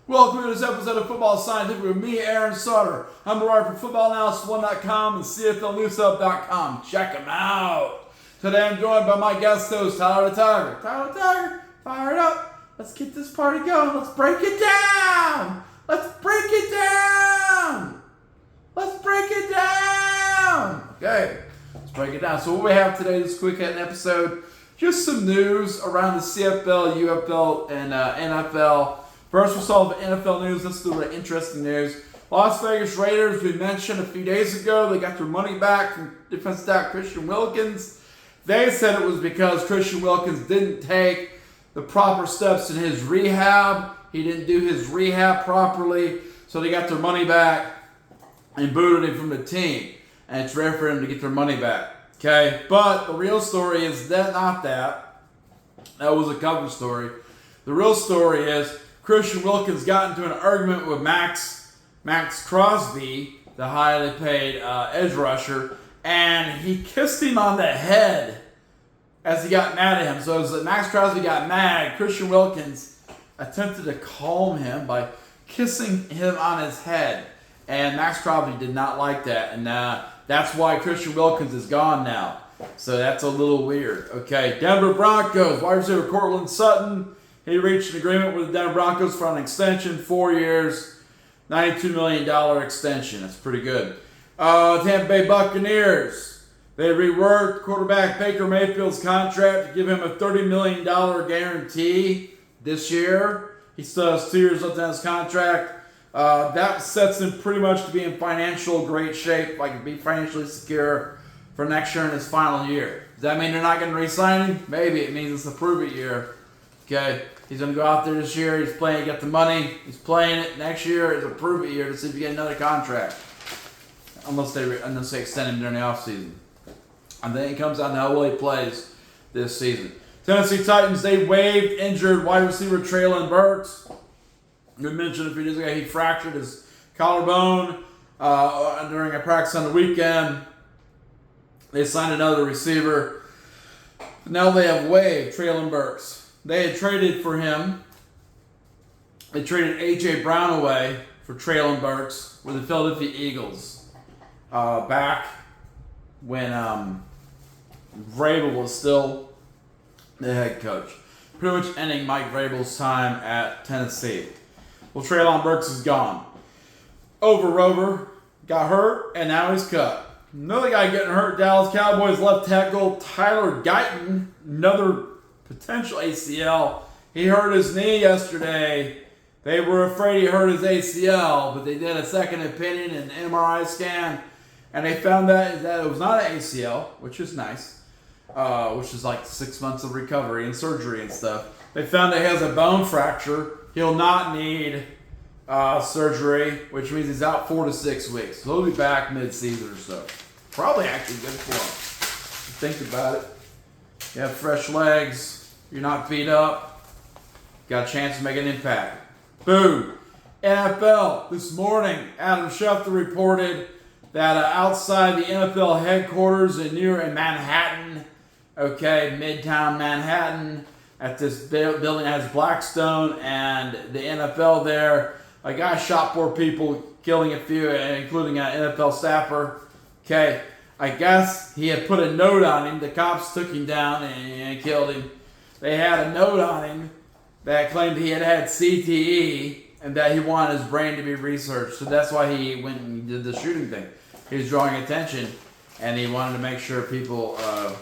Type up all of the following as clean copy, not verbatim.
Welcome to this episode of Football Scientific with me, Aaron Sauter. I'm a writer for footballanalysis1.com and CFLnewsUp.com. Check them out. Today I'm joined by my guest host, Tyler the Tiger. Tyler the Tiger, fire it up. Let's get this party going. Let's break it down. Let's break it down. Let's break it down. Okay, let's break it down. So what we have today, this quick hitting episode, just some news around the CFL, UFL, and NFL. First, we'll start with NFL news. Let's do the interesting news. Las Vegas Raiders, we mentioned a few days ago, they got their money back from defensive tackle Christian Wilkins. They said it was because Christian Wilkins didn't take the proper steps in his rehab. He didn't do his rehab properly, so they got their money back and booted him from the team. And it's rare for him to get their money back. Okay, but the real story is that not that. That was a cover story. The real story is Christian Wilkins got into an argument with Max Crosby, the highly paid edge rusher, and he kissed him on the head as he got mad at him. So as Max Crosby got mad, Christian Wilkins attempted to calm him by kissing him on his head. And Max Crosby did not like that. And that's why Christian Wilkins is gone now. So that's a little weird. Okay, Denver Broncos, wide receiver Cortland Sutton. He reached an agreement with the Denver Broncos for an extension, 4 years, $92 million extension. That's pretty good. Tampa Bay Buccaneers, they reworked quarterback Baker Mayfield's contract to give him a $30 million guarantee this year. He still has 2 years left on his contract. That sets him pretty much to be in financial great shape, like to be financially secure for next year in his final year. Does that mean they're not going to re-sign him? Maybe. It means it's a prove-it year. Okay, he's going to go out there this year. He's playing, he got the money. He's playing it. Next year is a prove-it year to see if you get another contract. Unless they extend him during the offseason. And then it comes down to how well he plays this season. Tennessee Titans, they waived injured wide receiver Treylon Burks. We mentioned a few days ago he fractured his collarbone during a practice on the weekend. They signed another receiver. Now they have waived Treylon Burks. They had traded for him. They traded A.J. Brown away for Treylon Burks with the Philadelphia Eagles back when Vrabel was still the head coach. Pretty much ending Mike Vrabel's time at Tennessee. Well, Treylon Burks is gone. Rover got hurt, and now he's cut. Another guy getting hurt, Dallas Cowboys left tackle Tyler Guyton, another potential ACL. He hurt his knee yesterday. They were afraid he hurt his ACL, but they did a second opinion and MRI scan, and they found that it was not an ACL, which is nice, which is like 6 months of recovery and surgery and stuff. They found that he has a bone fracture. He'll not need surgery, which means he's out 4 to 6 weeks. So he'll be back mid-season or so. Probably actually good for him. Think about it. You have fresh legs. You're not beat up. Got a chance to make an impact. Boom. NFL. This morning, Adam Schefter reported that outside the NFL headquarters in Manhattan, Midtown Manhattan, at this building that has Blackstone and the NFL there, a guy shot 4 people, killing a few, including an NFL staffer. Okay. I guess he had put a note on him. The cops took him down and killed him. They had a note on him that claimed he had CTE and that he wanted his brain to be researched. So that's why he went and did the shooting thing. He was drawing attention, and he wanted to make sure people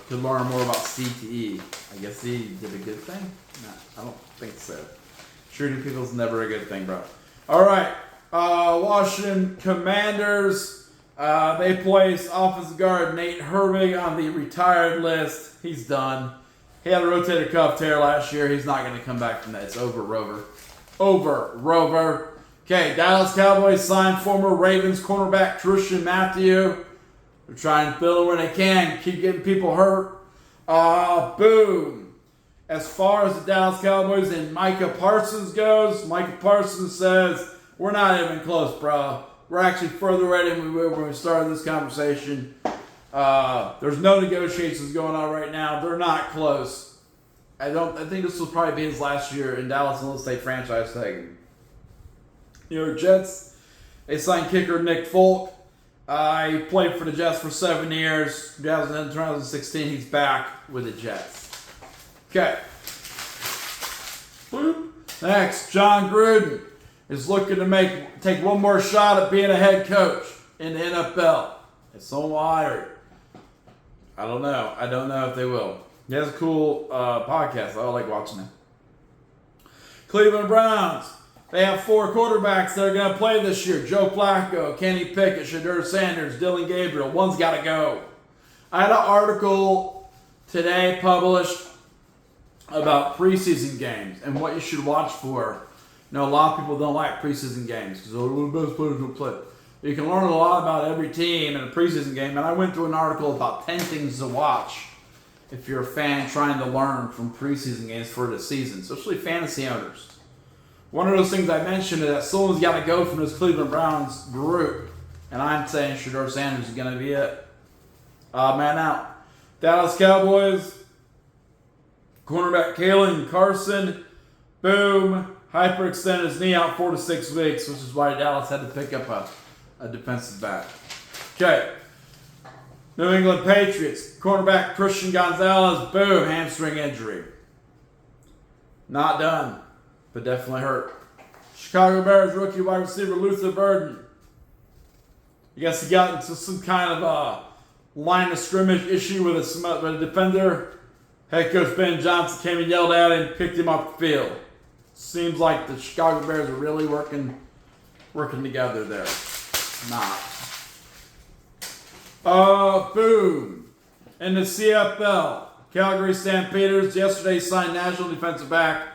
could learn more about CTE. I guess he did a good thing? No, I don't think so. Shooting people is never a good thing, bro. All right. Washington Commanders. They placed offensive guard Nate Herbig on the retired list. He's done. He had a rotator cuff tear last year. He's not going to come back from that. It's over, Rover. Over, Rover. Okay, Dallas Cowboys signed former Ravens cornerback Christian Matthew. They're trying to fill it where they can. Keep getting people hurt. Boom. As far as the Dallas Cowboys and Micah Parsons goes, Micah Parsons says, we're not even close, bro. We're actually further away than we were when we started this conversation. There's no negotiations going on right now. They're not close. I think this will probably be his last year in Dallas unless they franchise tag him. New York Jets, they signed kicker Nick Folk. He played for the Jets for 7 years. 2016, he's back with the Jets. Okay. Next, John Gruden is looking to take one more shot at being a head coach in the NFL. It's so wired. I don't know. I don't know if they will. He has a cool podcast. I like watching him. Cleveland Browns. They have 4 quarterbacks that are going to play this year. Joe Flacco, Kenny Pickett, Shedeur Sanders, Dylan Gabriel. One's got to go. I had an article today published about preseason games and what you should watch for. You know, a lot of people don't like preseason games because they're the best players will play. You can learn a lot about every team in a preseason game. And I went through an article about 10 things to watch if you're a fan trying to learn from preseason games for the season, especially fantasy owners. One of those things I mentioned is that someone's got to go from this Cleveland Browns group. And I'm saying Shedeur Sanders is going to be it. Man out. Dallas Cowboys. Cornerback Kalen Carson. Boom. Hyperextended his knee out 4 to 6 weeks, which is why Dallas had to pick up a defensive back. Okay. New England Patriots. Cornerback Christian Gonzalez. Boom. Hamstring injury. Not done, but definitely hurt. Chicago Bears rookie wide receiver Luther Burden. I guess he got into some kind of a line of scrimmage issue with a defender. Head coach Ben Johnson came and yelled at him, picked him off the field. Seems like the Chicago Bears are really working together there. Not. Boom. In the CFL, Calgary Stampeders yesterday signed national defensive back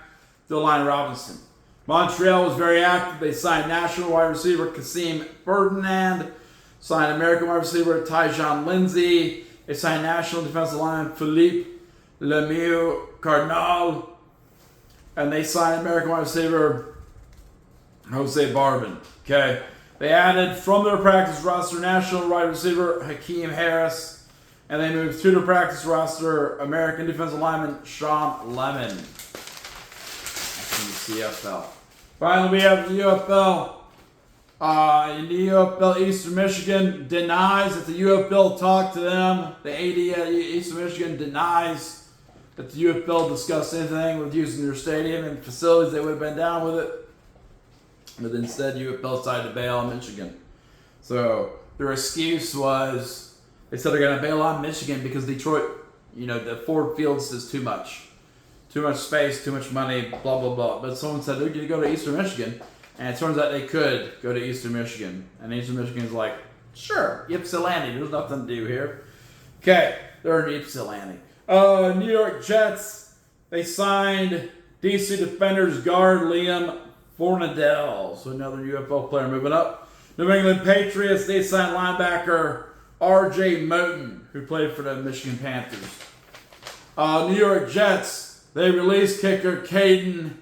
Dylan Robinson. Montreal was very active. They signed national wide receiver Kasim Ferdinand, signed American wide receiver Tyjon Lindsey. They signed national defensive lineman Philippe Lemieux Cardinal, and they signed American wide receiver Jose Barbin. Okay. They added from their practice roster national wide receiver Hakeem Harris, and they moved to the practice roster American defensive lineman Sean Lemon. That's in the CFL. Finally, we have the UFL. In the UFL, Eastern Michigan denies that the UFL talked to them. The AD at Eastern Michigan denies that the UFL discussed anything with using their stadium and facilities. They would have been down with it. But instead, UFL decided to bail on Michigan. So their excuse was they said they're going to bail on Michigan because Detroit, the Ford Fields is too much. Too much space, too much money, blah, blah, blah. But someone said they're going to go to Eastern Michigan. And it turns out they could go to Eastern Michigan. And Eastern Michigan's like, sure, Ypsilanti, there's nothing to do here. Okay, they're in Ypsilanti. New York Jets, they signed DC Defenders guard Liam Fornadell. So another UFL player moving up. New England Patriots, they signed linebacker R.J. Moten, who played for the Michigan Panthers. New York Jets, they released kicker Caden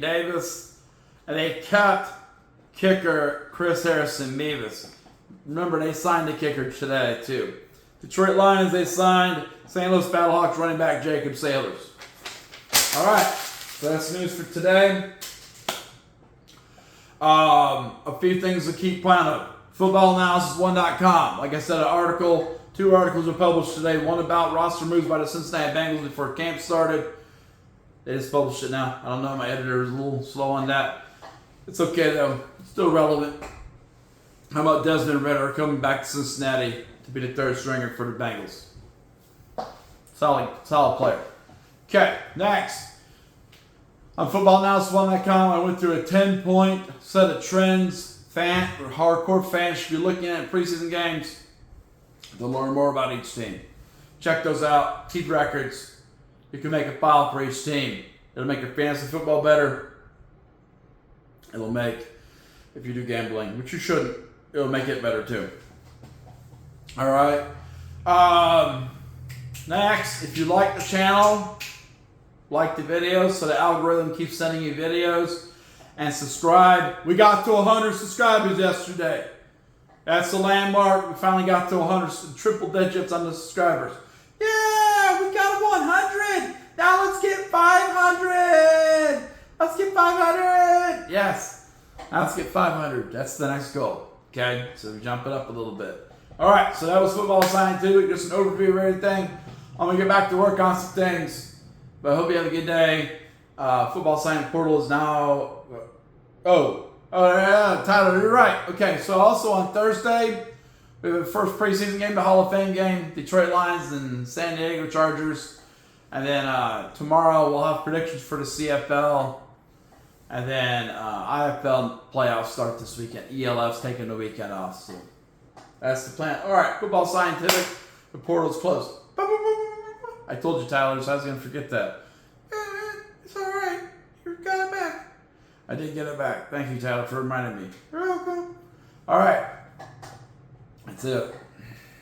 Davis, and they kept kicker Chris Harrison-Mevis. Remember, they signed the kicker today, too. Detroit Lions, they signed St. Louis Battlehawks running back Jacob Sailors. All right, so that's news for today. A few things to keep plan of. Footballanalysis1.com. Like I said, two articles were published today. One about roster moves by the Cincinnati Bengals before camp started. They just published it now. I don't know. My editor is a little slow on that. It's okay, though. It's still relevant. How about Desmond Ridder coming back to Cincinnati to be the third stringer for the Bengals? Solid player. Okay, next. On footballanalysis1.com, I went through a 10-point set of trends hardcore fans should be looking at in preseason games to learn more about each team. Check those out. Keep records. You can make a file for each team. It'll make your fantasy football better. It'll make, if you do gambling, which you shouldn't, it'll make it better too. All right. Next, if you like the channel, like the videos so the algorithm keeps sending you videos, and subscribe. We got to 100 subscribers yesterday. That's the landmark. We finally got to 100, triple digits on the subscribers. Yeah, we got 100. Now let's get 500. Yes. Now let's get 500. That's the next goal. Okay, so we jump it up a little bit. All right, so that was football scientific. Just an overview of everything. I'm gonna get back to work on some things, but I hope you have a good day. Football Science Portal is now. Oh yeah, Tyler, you're right. Okay, so also on Thursday, we have the first preseason game, the Hall of Fame game, Detroit Lions and San Diego Chargers. And then tomorrow we'll have predictions for the CFL. And then IFL playoffs start this weekend. ELF's taking the weekend off. So that's the plan. All right, football scientific. The portal's closed. I told you, Tyler, so I was going to forget that. It's all right. You got it back. I did get it back. Thank you, Tyler, for reminding me. You're welcome. All right. That's it.